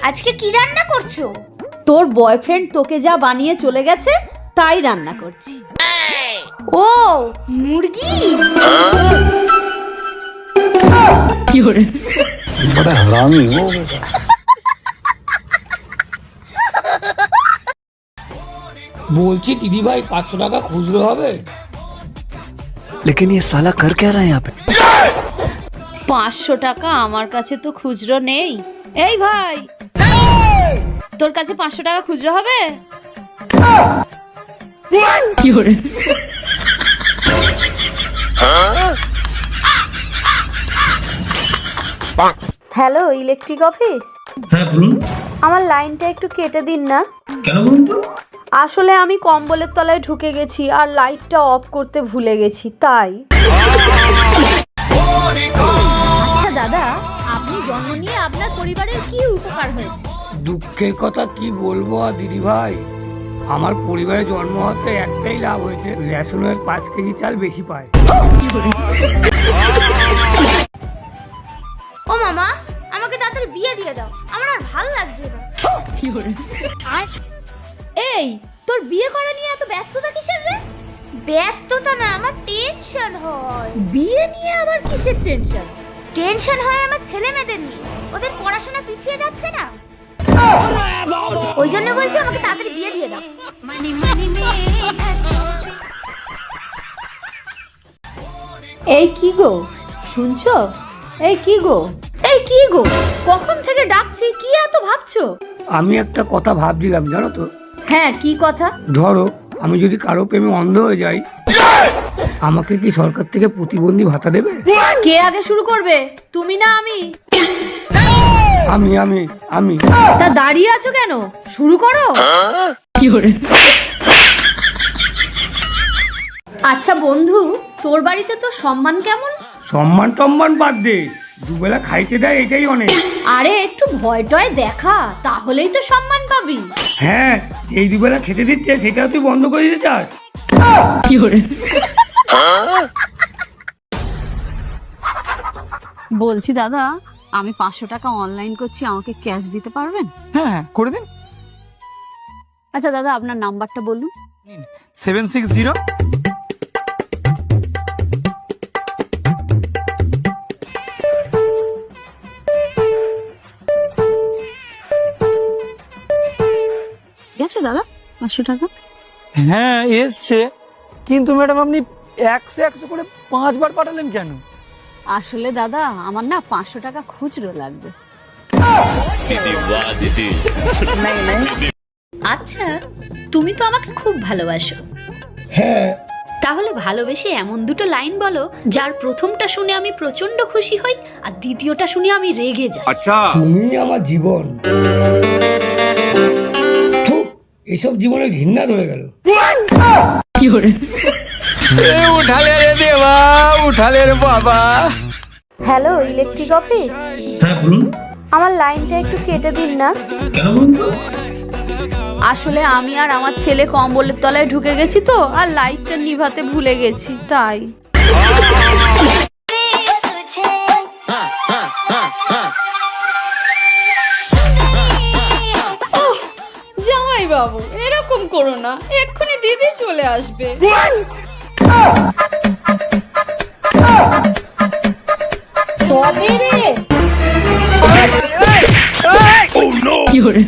আজকে কি রান্না করছো? তোর বয়ফ্রেন্ড তোকে যা বানিয়ে চলে গেছে তাই রান্না করছি। ও মুরগি। কি করে? बड़ा हरामी हो बेटा। বলছি দিদি ভাই 500 টাকা খুচরো হবে? लेकिन ये साला कर क्या रहा है यहाँ पे? 500 টাকা আমার কাছে তো খুচরো নেই। এই ভাই, তোর কাছে 500 টাকা খুচরো হবে? কি করে? Hello, electric office? হ্যাঁ বলুন। আমার লাইনটা একটু কেটে দিন না। কেন বলুন তো? আসলে আমি কম্বলের তলায় ঢুকে গেছি আর লাইটটা অফ করতে ভুলে গেছি, তাই। আচ্ছা দাদা, আপনি জন্ম নিয়ে আপনার পরিবারের কি উপকার হয়েছে? দুঃখের কথা কি বলবো আর দিদি ভাই, আমার পরিবারে জন্ম হতে একটাই লাভ হয়েছে, রেশনের 5 কেজি চাল বেশি পায়। ও মামা, আমাকে তাড়াতাড়ি বিয়ে দিয়ে দাও, আমার আর ভালো লাগছে না। এই, তোর বিয়ে করা নিয়ে এত ব্যস্ততা কিসের রে? ব্যস্ততা না, আমার টেনশন হয়। বিয়ে নিয়ে আবার কিসের টেনশন? টেনশন হয় আমার ছেলে মেয়েদের নিয়ে, ওদের পড়াশোনা পিছিয়ে যাচ্ছে না, ওই জন্য বলছি আমাকে তাড়াতাড়ি বিয়ে দিয়ে দাও। এই কি গো, শুনছো? এই কি গো, এই কি গো, কখন থেকে ডাকছি, কি এত ভাবছো? আমি একটা কথা ভাবছিলাম জানো তো, হ্যাঁ, কি কথা? ধরো আমি যদি কারো প্রেমে অন্ধ হয়ে যাই, আমাকে কি সরকার থেকে প্রতিবন্ধী ভাতা দেবে? কে আগে শুরু করবে, তুমি না আমি? আমি আমি আমি তা দাঁড়িয়ে আছো কেন, শুরু করো। কি করে? আচ্ছা বন্ধু, তোর বাড়িতে তো সম্মান কেমন? সম্মান টম্মান বাদ দে, দুবেলা খাইতে দেয় এটাই অনেক। আরে একটু ভয় টয় দেখা, তাহলেই তো সম্মান পাবি। হ্যাঁ, যেই দুবেলা খেতে দিচ্ছে সেটাও তুই বন্ধ করে দিতে চাস? কি করে? বলছি দাদা, আমি 500 টাকা অনলাইন করছি, আমাকে ক্যাশ দিতে পারবেন? হ্যাঁ করে দিন। আচ্ছা দাদা, আপনার নাম্বারটা বলুন। 760 গেছে দাদা 500 টাকা? হ্যাঁ এসছে, কিন্তু ম্যাডাম আপনি 100 করে 5 বার পাঠালেন কেন? আসলে দাদা, আমার না 500 টাকা খুচরো লাগবে। আচ্ছা, তুমি তো আমাকে খুব ভালোবাসো। হ্যাঁ। তাহলে ভালোবেসে এমন দুটো লাইন বলো যার প্রথমটা শুনে আমি প্রচন্ড খুশি হই আর দ্বিতীয়টা শুনে আমি রেগে যাই। তুমি আমার জীবন। থু, এসব জীবনের ঘৃণা ধরে গেল। কি করে? উঠালে রে দেবা, উঠালে রে বাবা। Hello, electric office? হ্যাঁ বলুন। আমার লাইনটা একটু কেটে দিন না। কেন বলুন তো? আসলে আমি আর আমার ছেলে কম্বলের তলায় ঢুকে গেছি তো, আর লাইটটা নিভাতে ভুলে গেছি, তাই। জামাই বাবু, এরকম করো না, এক্ষুনি দিদি চলে আসবে। তবে রে। কি করে?